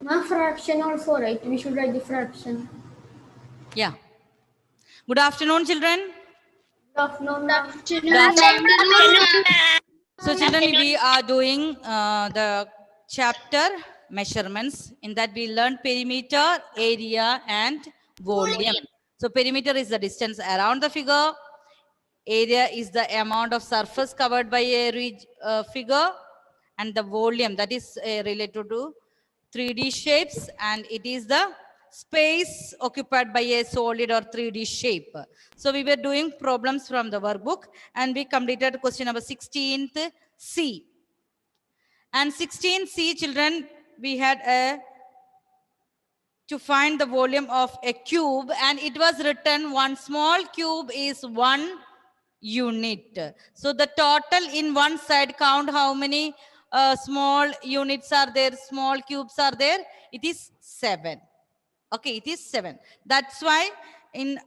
Ma'am, fraction also, right? We should write the fraction. Yeah. Good afternoon, children. Good afternoon, ma'am. Good afternoon. So, children, we are doing the chapter measurements. In that, we learn perimeter, area, and volume. So, perimeter is the distance around the figure. Area is the amount of surface covered by a figure, and the volume, that is related to 3D shapes, and it is the space occupied by a solid or 3D shape. So we were doing problems from the workbook, and we completed question number 16th C. And 16C, children, we had to find the volume of a cube, and it was written one small cube is 1 unit. So the total in one side, count how many small units are there, small cubes are there. It is 7. Okay, it is 7. That's why in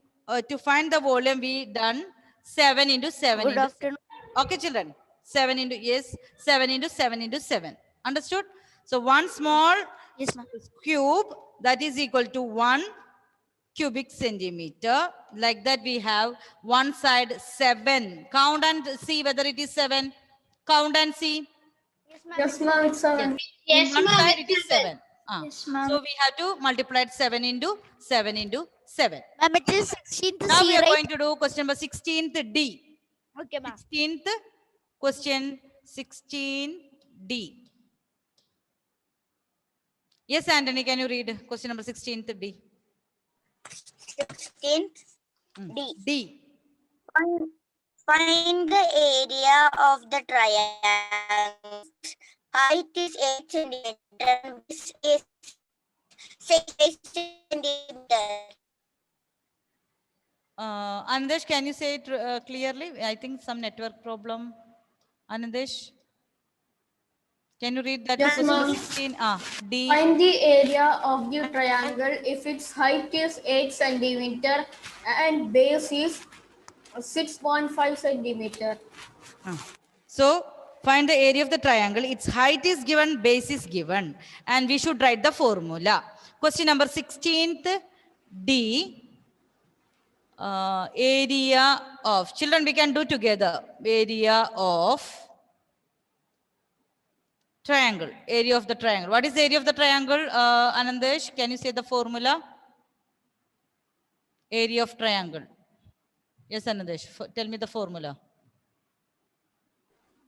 to find the volume, we done 7 into 7 Good into afternoon. 7. Okay, children, 7 into, yes, 7 into 7 into 7. Understood? So one small Yes, ma'am. cube, that is equal to 1 cubic centimeter. Like that, we have one side 7. Count and see whether it is 7. Count and see. Yes, ma'am, it's 7. In one side it is 7. Yes, ma'am. So we have to multiply it 7 into 7 into 7. Ma'am, it is 16th Now we C, are right? going to do question number 16th D. Okay, ma'am. 16th question, 16D. Yes, Anthony, can you read question number 16th D? 16th D. D. Find the area of the triangle. Height is 8 centimeter. This is 6 centimeter. Anandesh, can you say it clearly? I think some network problem. Anandesh, can you read that? Yes, Question number ma'am. 16. D. Find the area of the triangle if its height is 8 centimeter and base is 6.5 centimeter. So find the area of the triangle. Its height is given, base is given, and we should write the formula. Question number 16th D. Area of, children, we can do together. Area of triangle. Area of the triangle. What is the area of the triangle? Anandesh, can you say the formula? Area of triangle. Yes, Anandesh, tell me the formula.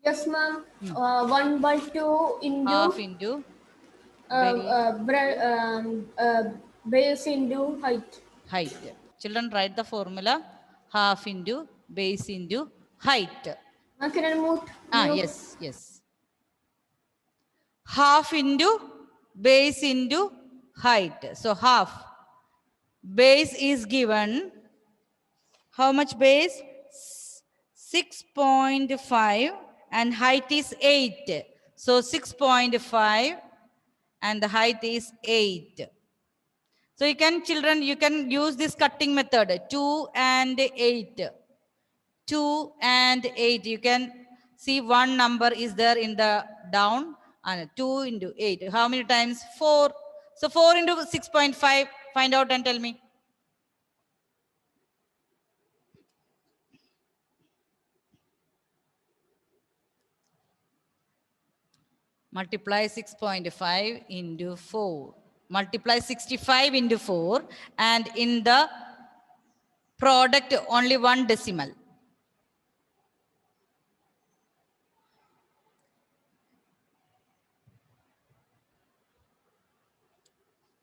Yes, ma'am. 1 by 2 into Half into base into height. height. Children, write the formula. Half into base into height. Ma'am, can I mute? Yes, yes. Half into base into height. So half. Base is given. How much base? 6.5 and height is 8. So 6.5 and the height is 8. So you can, children, you can use this cutting method. 2 and 8. 2 and 8. You can see one number is there in the down, and 2 into 8. How many times? 4. So 4 into 6.5. Find out and tell me. Multiply 6.5 into 4. Multiply 65 into 4. And in the product, only one decimal.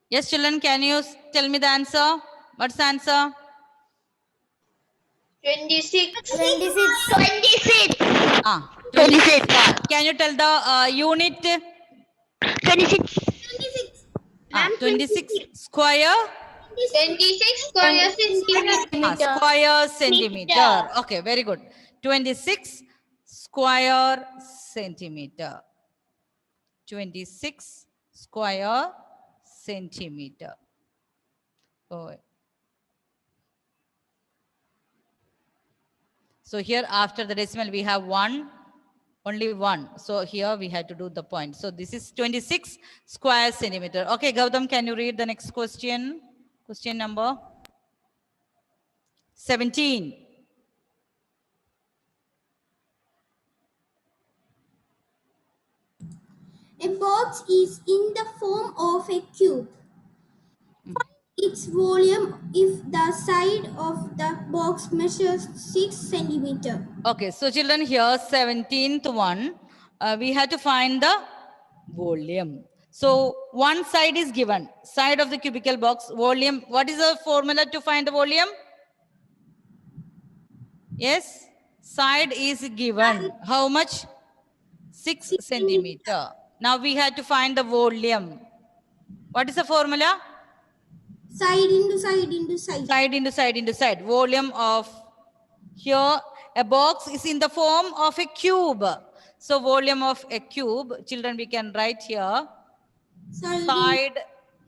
Yes, children, can you tell me the answer? What's the answer? 26. 26. 26. Can you tell the unit? 26. 26 square? 26 square centimeter. Square centimeter. Okay, very good. 26 square centimeter. 26 square centimeter. Oh. So here after the decimal we have 1, Only one. So here we had to do the point. So this is 26 square centimeter. Okay, Gautam, can you read the next question? Question number 17. A box is in the form of a cube. Find its volume if the side of the box measures 6 centimeter. Okay, so children, here 17th one, we had to find the volume. So one side is given, side of the cubical box, volume. What is the formula to find the volume? Yes, side is given. How much? 6 centimeter. Now we had to find the volume. What is the formula? Side into side into side. Side into side into side. Volume of, here a box is in the form of a cube. So volume of a cube, children, we can write here side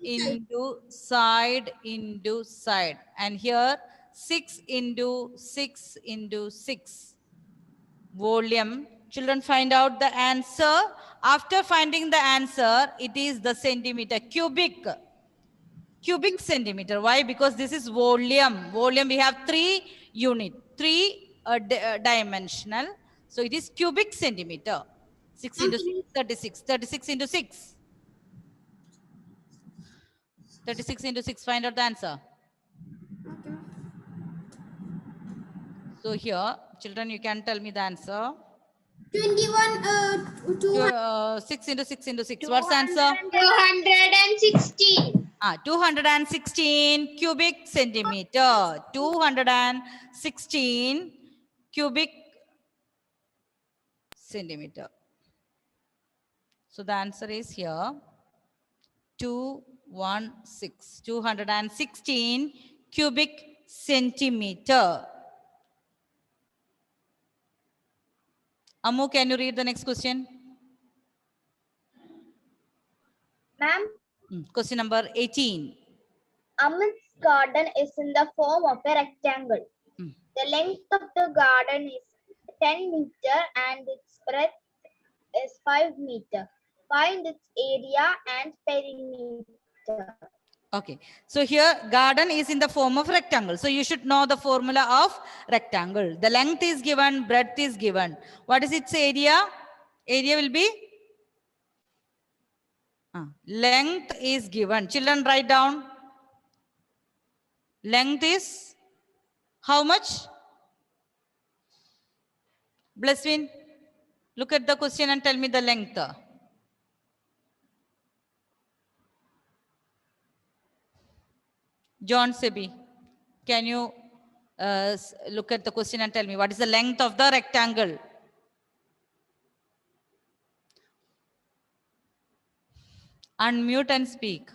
into side into side. And here 6 into 6 into 6. Volume. Children, find out the answer. After finding the answer, it is the centimeter. Cubic centimeter. Why? Because this is volume. Volume, we have 3 unit, 3 dimensional. So it is cubic centimeter. 6 into 6, 36. 36 into 6. 36 into 6. Find out the answer. Okay. So here, children, you can tell me the answer. 21, 200. 6 into 6 into 6. What's the answer? 216. 216 cubic centimeter. 216 cubic centimeter. So the answer is here 216. 216 cubic centimeter. Ammu, can you read the next question? Ma'am, Question number 18. Amit's garden is in the form of a rectangle. The length of the garden is 10 meter and its breadth is 5 meter. Find its area and perimeter. Okay, so here garden is in the form of rectangle. So you should know the formula of rectangle. The length is given, breadth is given. What is its area? Area will be? Length is given. Children, write down. Length is how much? Blesswin, look at the question and tell me the length. John Sebi, can you look at the question and tell me what is the length of the rectangle? Unmute and speak.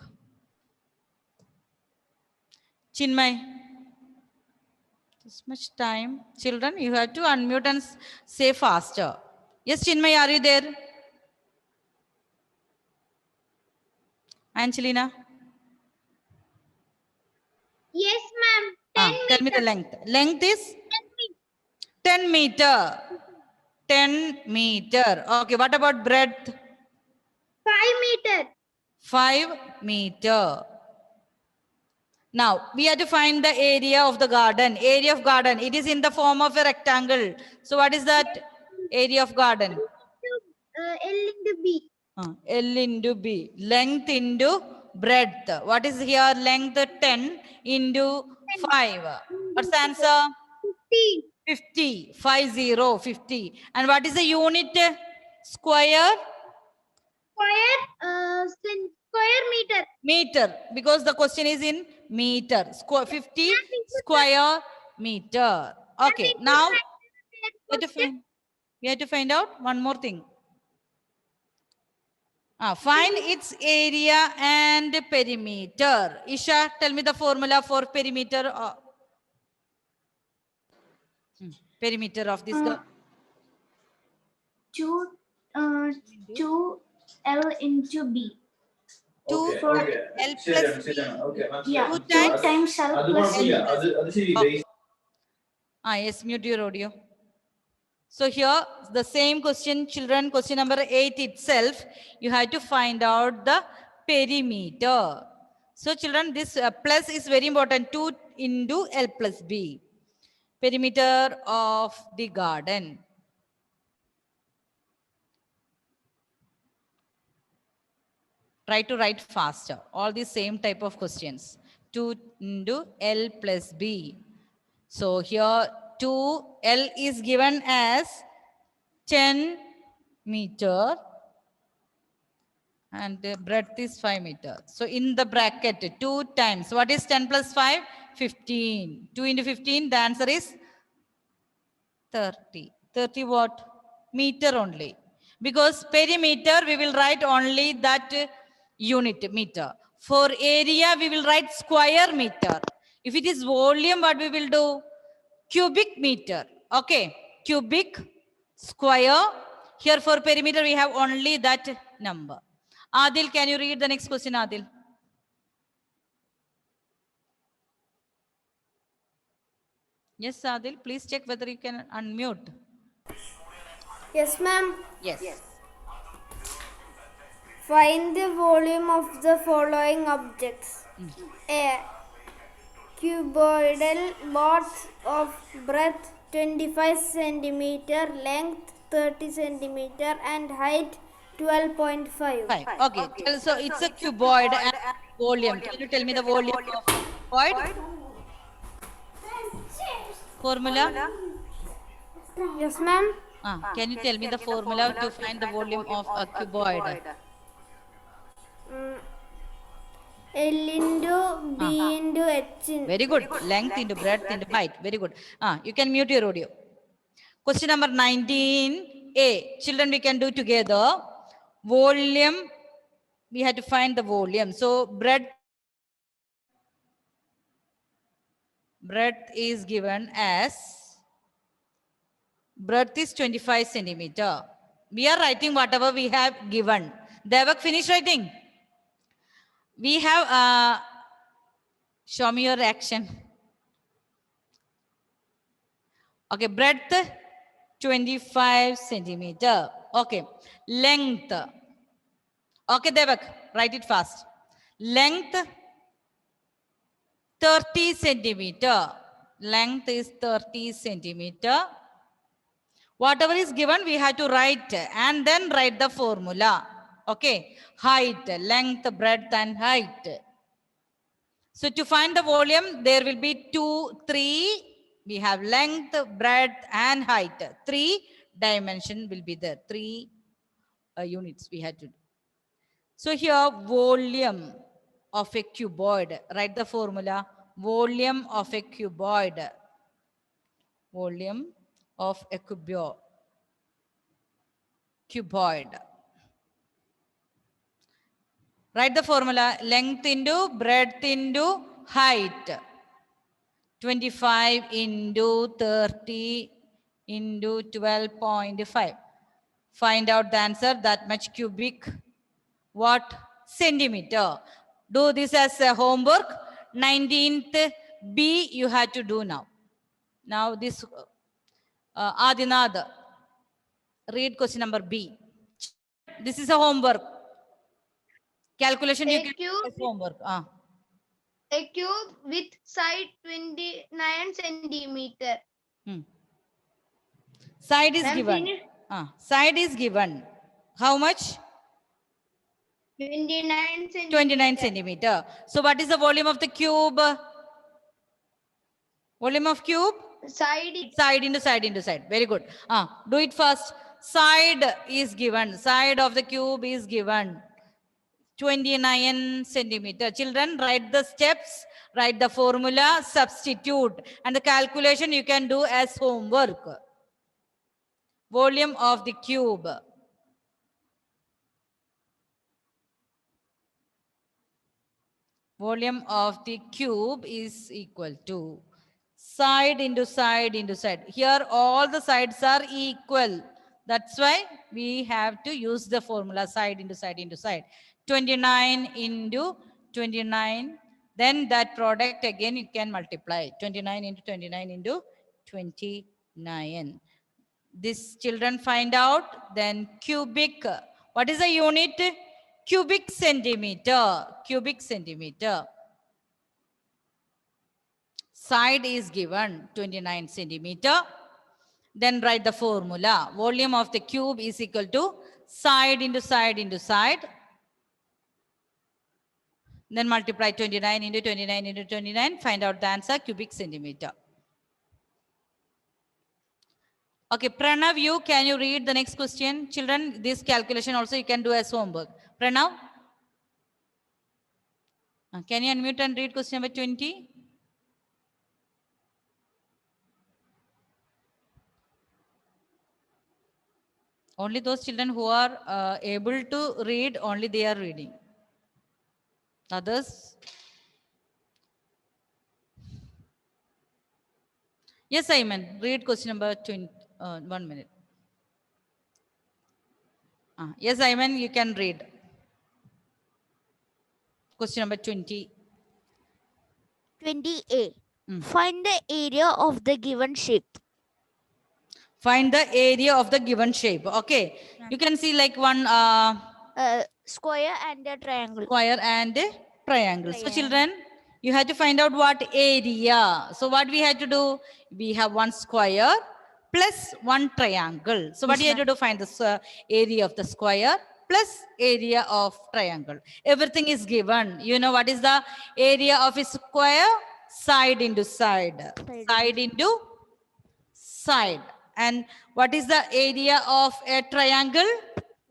Chinmay, this much time. Children, you have to unmute and say faster. Yes, Chinmay, are you there? Angelina? Yes, ma'am. Tell me the length. Length is? 10 meter. 10 meter. Okay, what about breadth? 5 meter. 5 meter. Now, we have to find the area of the garden. Area of garden. It is in the form of a rectangle. So, what is that area of garden? L into B. L into B. Length into breadth. What is here? Length 10 into 5. What's the answer? 50. 50. 50. And what is the unit? Square? Square meter. Meter. Because the question is in meter. 50 square meter. Okay. Now, we have to find out one more thing. Find its area and perimeter. Isha, tell me the formula for perimeter. Perimeter of this. 2 L into B. 2 Okay. L plus B. Yeah, 2 2 times. times L plus B. Yes, mute your audio. So here the same question, children, question number 8 itself, you have to find out the perimeter. So children, this plus is very important, 2 into L plus B, perimeter of the garden. Try to write faster, all the same type of questions, 2 into L plus B. So here 2L is given as 10 meter and the breadth is 5 meter. So in the bracket 2 times, what is 10 plus 5? 15. 2 into 15, the answer is 30. 30 what? Meter only. Because perimeter, we will write only that unit, meter. For area, we will write square meter. If it is volume, what we will do? Cubic meter. Okay. Cubic, square. Here for perimeter, we have only that number. Adil, can you read the next question, Adil? Yes, Adil, please check whether you can unmute. Yes, ma'am. Yes. Find the volume of the following objects. A cuboidal box of breadth 25 centimeter, length 30 centimeter, and height 12.5. Fine. Okay. So it's a cuboid and volume. Can you tell me the volume of cuboid? Formula? Yes, ma'am. Can you tell me the formula to find the volume of a cuboid? L into B into H. Very good. Length into breadth into height. Very good. You can mute your audio. Question number 19A. Children, we can do together. Volume. We had to find the volume. So breadth is given as, breadth is 25 centimeter. We are writing whatever we have given. Devak, finish writing. We have, show me your action. Okay, breadth 25 centimeter. Okay, length. Okay, Devak, write it fast. Length 30 centimeter. Length is 30 centimeter. Whatever is given, we have to write and then write the formula. Okay, height, length, breadth, and height. So to find the volume, there will be 2, 3. We have length, breadth, and height. 3 dimension will be there. 3 units we had to do. So here, volume of a cuboid. Write the formula. Volume of a cuboid. Volume of a cuboid. Write the formula. Length into breadth into height. 25 into 30 into 12.5. Find out the answer. That much cubic. What? Centimeter. Do this as a homework. 19th B you had to do now. Now this Adinad. Read question number B. This is a homework. Calculation you can do as homework. A cube with side 29 centimeter. Side is given. Side is given. How much? 29 centimeter. 29 centimeter. So what is the volume of the cube? Volume of cube? Side. Side into side into side. Very good. Do it first. Side is given. Side of the cube is given. 29 centimeter. Children, write the steps, write the formula, substitute. And the calculation you can do as homework. Volume of the cube. Volume of the cube is equal to side into side into side. Here all the sides are equal. That's why we have to use the formula side into side into side. 29 into 29. Then that product again you can multiply. 29 into 29 into 29. This children find out. Then cubic. What is the unit? Cubic centimeter. Cubic centimeter. Side is given 29 centimeter. Then write the formula. Volume of the cube is equal to side into side into side. Then multiply 29 into 29 into 29. Find out the answer, cubic centimeter. Okay, Pranav, can you read the next question? Children, this calculation also you can do as homework. Pranav? Can you unmute and read question number 20? Only those children who are able to read, only they are reading. Others? Yes, Simon, read question number 20. 1 minute. Yes, Simon, you can read. Question number 20. 20A. Find the area of the given shape. Find the area of the given shape. Okay. You can see like one Square and a triangle. square and a triangle. So children, you have to find out what area. So what we had to do? We have one square plus one triangle. So what you have to do? Find the area of the square plus area of triangle. Everything is given. You know what is the area of a square? Side into side. Side into side. And what is the area of a triangle?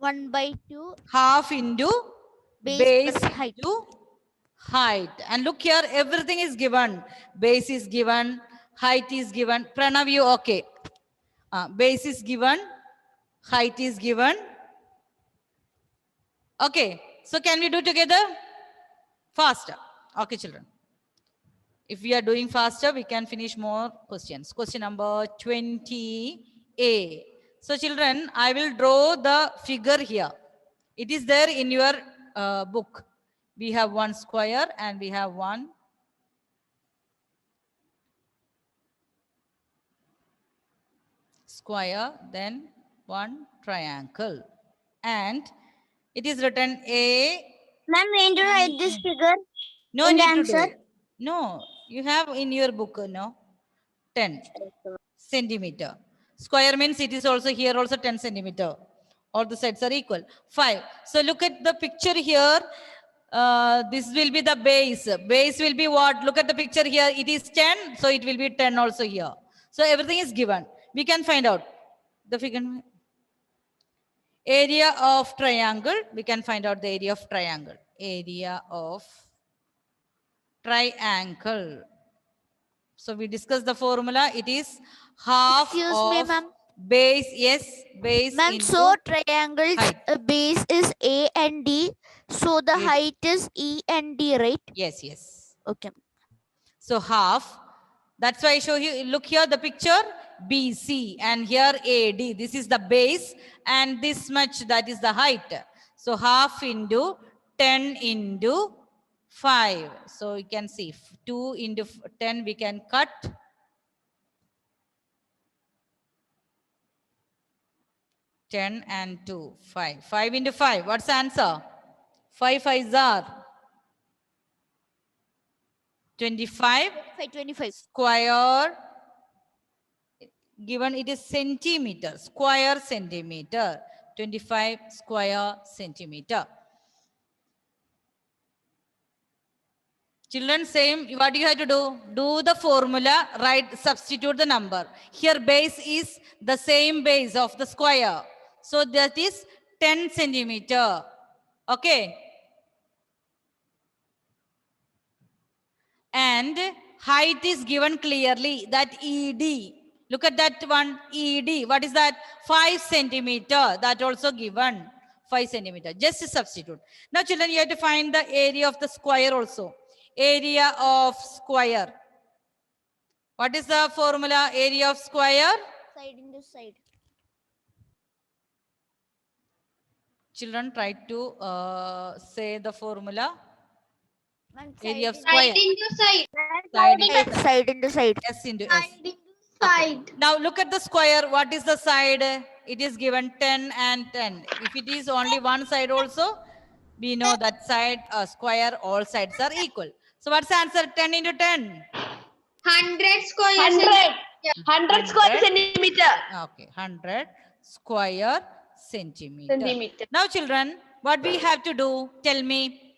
1/2. Half into Base base plus height. into height. And look here, everything is given. Base is given, height is given. Pranav, you okay? Base is given, height is given. Okay, so can we do together? Faster. Okay, children. If we are doing faster, we can finish more questions. Question number 20A. So children, I will draw the figure here. It is there in your book. We have one square and we have one square, then one triangle. And it is written A. Ma'am, when to write this figure? No in the need to do answer? it. No, you have in your book, no? 10 centimeter. Square means it is also here also 10 centimeter. All the sides are equal. 5. So look at the picture here. This will be the base. Base will be what? Look at the picture here. It is 10. So it will be 10 also here. So everything is given. We can find out the figure. Area of triangle. We can find out the area of triangle. Area of triangle. So we discussed the formula. It is half Excuse of me, ma'am. base. Yes, base Ma'am, into so triangle's height. base is A and D. So the Yes. height is E and D, right? Yes, yes. Okay. So half. That's why I show you. Look here, the picture BC and here AD. This is the base and this much, that is the height. So half into 10 into 5. So you can see 2 into 10 we can cut. 10 and 2, 5. 5 into 5. What's the answer? 5 5s are 25 25. square. Given it is centimeter, square centimeter. 25 square centimeter. Children, same, what you have to do? Do the formula, write, substitute the number. Here base is the same base of the square. So that is 10 centimeter. Okay. And height is given clearly, that ED. Look at that one, ED. What is that? 5 centimeter. That also given. 5 centimeter. Just substitute. Now children, you have to find the area of the square also. Area of square. What is the formula? Area of square? Side into side. Children, try to say the formula. Ma'am, Area of side square. Side into side. Side into Side into side. S into S. Side into side. Now look at the square. What is the side? It is given 10 and 10. If it is only one side also, we know that side square, all sides are equal. So what's the answer? 10 into 10. 100 square 100 square centimeter. Okay, 100 square centimeter. Now children, what we have to do? Tell me.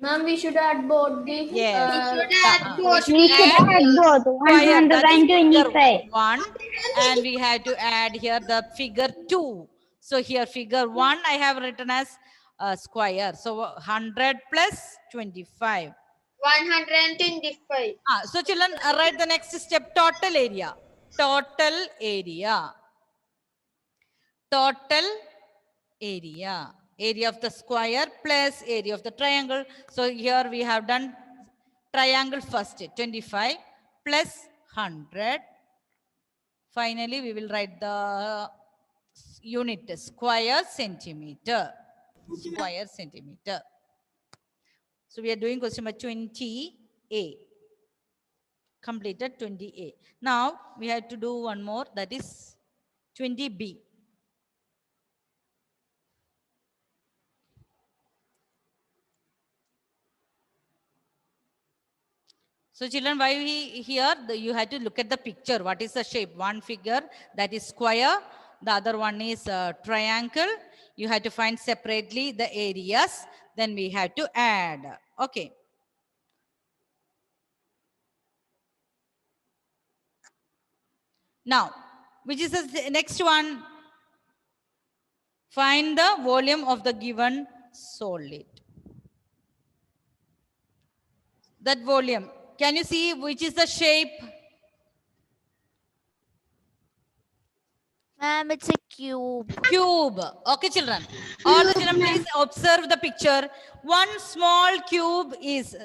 Ma'am, we should add both the Yes. We should add both Square, that is figure 125. 1, and we have to add here the figure 2. So here figure 1 I have written as square. So 100 plus 25. 125. So children, write the next step, total area. Total area. Total area. Area of the square plus area of the triangle. So here we have done triangle first. 25 plus 100. Finally, we will write the unit square centimeter. Square centimeter. So we are doing question number 20A. Completed 20A. Now we have to do one more, that is 20B. So children, why we here you have to look at the picture. What is the shape? One figure that is square, the other one is triangle. You have to find separately the areas. Then we have to add. Okay. Now, which is the next one? Find the volume of the given solid. That volume. Can you see which is the shape? Ma'am, it's a cube. Cube. Okay, children. All the children, please observe the picture. One small cube is,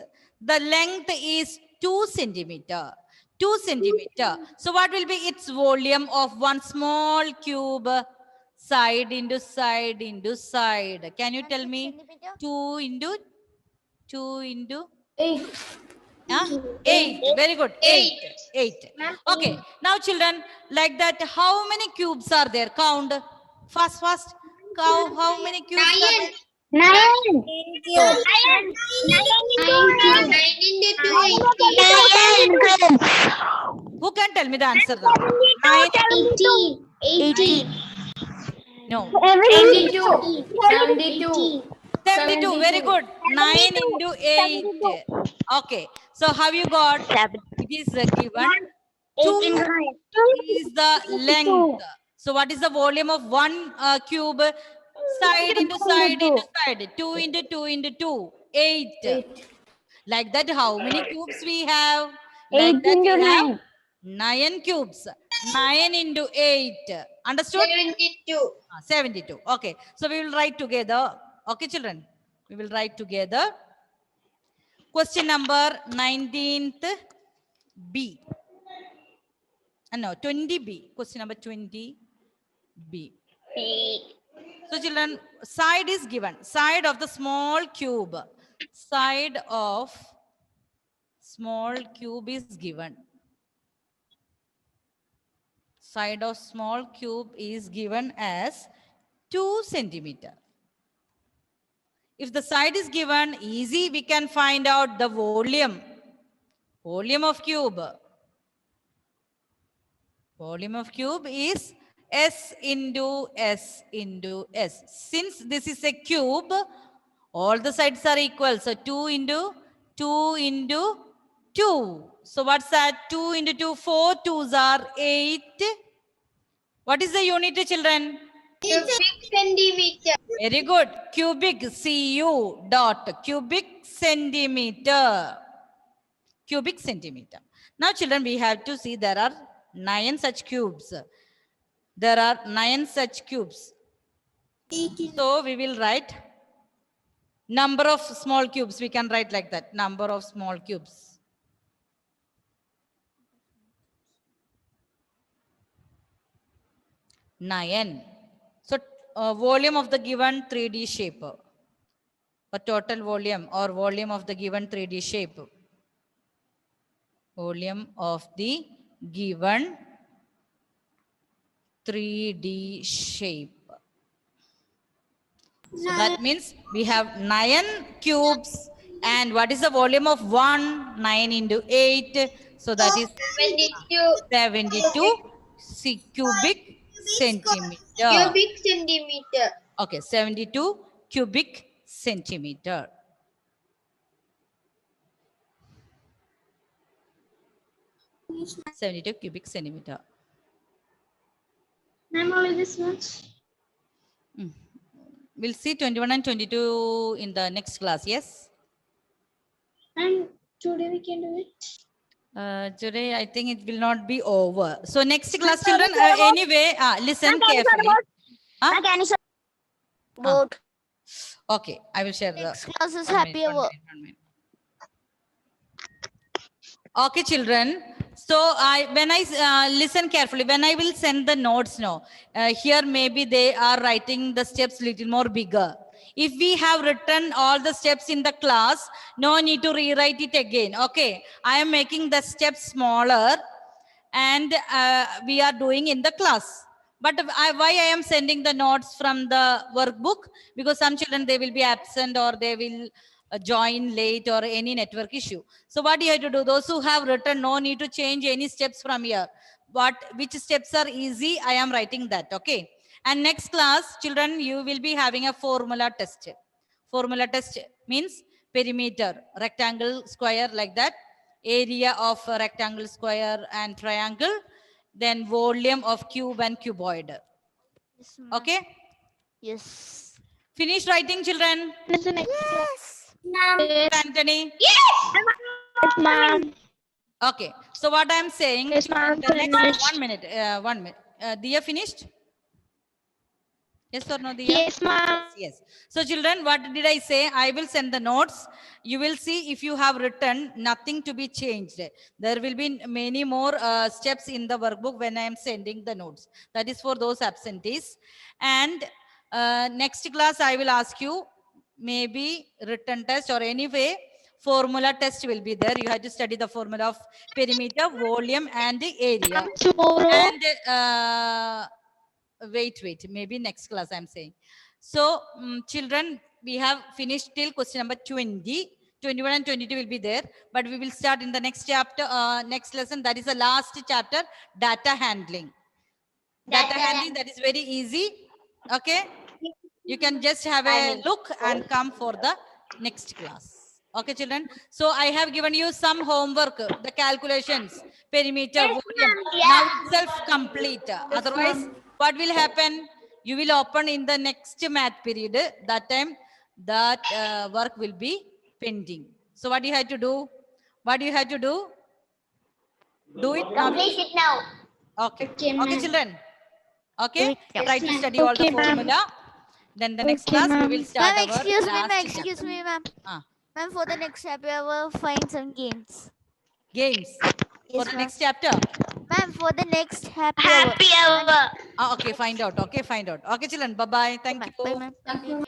the length is 2 centimeter. 2 centimeter. So what will be its volume of one small cube? Side into side into side. Can you tell me? 2 into 2 into 8. 8. Very good. 8. 8. Okay. Now children, like that, how many cubes are there? Count. Fast, fast. Count how many cubes are there? 9. 9 Who can tell me the answer now? 9. 18. No. 72. 72. 72. Very good. 9 into 8. Okay. So have you got? It is given. 2 is the length. So what is the volume of one cube? Side into side into side. 2 into 2 into 2. 8. Like that, how many cubes we have? Like 8 that, we into have 9. 9 cubes. 9 into 8. Understood? 72. 72. Okay. So we will write together. Okay, children. We will write together. Question number 19th B. No, 20B. Question number 20B. So children, side is given. Side of the small cube. Side of small cube is given. Side of small cube is given as 2 centimeter. If the side is given, easy, we can find out the volume. Volume of cube. Volume of cube is S into S into S. Since this is a cube, all the sides are equal. So 2 into 2 into 2. So what's that? 2 into 2, 4 2s are 8. What is the unit, children? Cubic centimeter. Very good. Cubic, CU dot, cubic centimeter. Cubic centimeter. Now children, we have to see there are 9 such cubes. There are 9 such cubes. So we will write number of small cubes. We can write like that. Number of small cubes. Nine. So volume of the given 3D shape. A total volume or volume of the given 3D shape. Volume of the given 3D shape. So that means we have 9 cubes. And what is the volume of 1? 9 into 8. So that is 72 cubic centimeter. Cubic centimeter. Okay, 72 cubic centimeter. Finish. 72 cubic centimeter. Ma'am, only this much. We'll see 21 and 22 in the next class, yes? And today we can do it. Today, I think it will not be over. So next class, children, anyway, listen carefully. Huh? Both. Okay, I will share the... Next class is 1 happy minute, 1 hour. minute, 1 minute. Okay, children. So when I listen carefully, when I will send the notes now, here maybe they are writing the steps little more bigger. If we have written all the steps in the class, no need to rewrite it again. Okay, I am making the steps smaller and we are doing in the class. But why I am sending the notes from the workbook? Because some children, they will be absent or they will join late or any network issue. So what you have to do, those who have written, no need to change any steps from here. Which steps are easy, I am writing that, okay? And next class, children, you will be having a formula test. Formula test means perimeter, rectangle, square, like that. Area of a rectangle, square and triangle. Then volume of cube and cuboid. Yes, ma'am. Okay? Yes. Finish writing, children. Yes. Anthony? Yes, ma'am. Okay. So what I am saying, Yes, ma'am. the next 1 minute. 1 minute. Dia finished? Yes or no, Dia? Yes, ma'am. Yes. So children, what did I say? I will send the notes. You will see if you have written, nothing to be changed. There will be many more steps in the workbook when I am sending the notes. That is for those absentees. And next class, I will ask you maybe written test or anyway, formula test will be there. You have to study the formula of perimeter, volume and the area. Tomorrow. And wait, maybe next class I'm saying. So children, we have finished till question number 20. 21 and 22 will be there, but we will start in the next chapter, next lesson. That is the last chapter, data handling. Data handling, that is very easy. Okay, you can just have a look and come for the next class. Okay, children. So I have given you some homework, the calculations, perimeter, volume. Now itself complete. Otherwise, what will happen? You will open in the next math period. That time, that work will be pending. So what do you have to do? What do you have to do? Do it now. Complete it now. Okay. Okay, children. Okay. Yeah. Try to study all the formula. Then the next class we will start Ma'am, our excuse me, last ma'am. chapter. Excuse me, ma'am. Ah. Ma'am, for the next chapter, I will find some games. Games for Yes, the ma'am. next chapter. Ma'am, for the next happy hour. Okay, find out. Okay, find out. Okay, children. Bye bye. Thank you. Bye, ma'am. Bye, ma'am.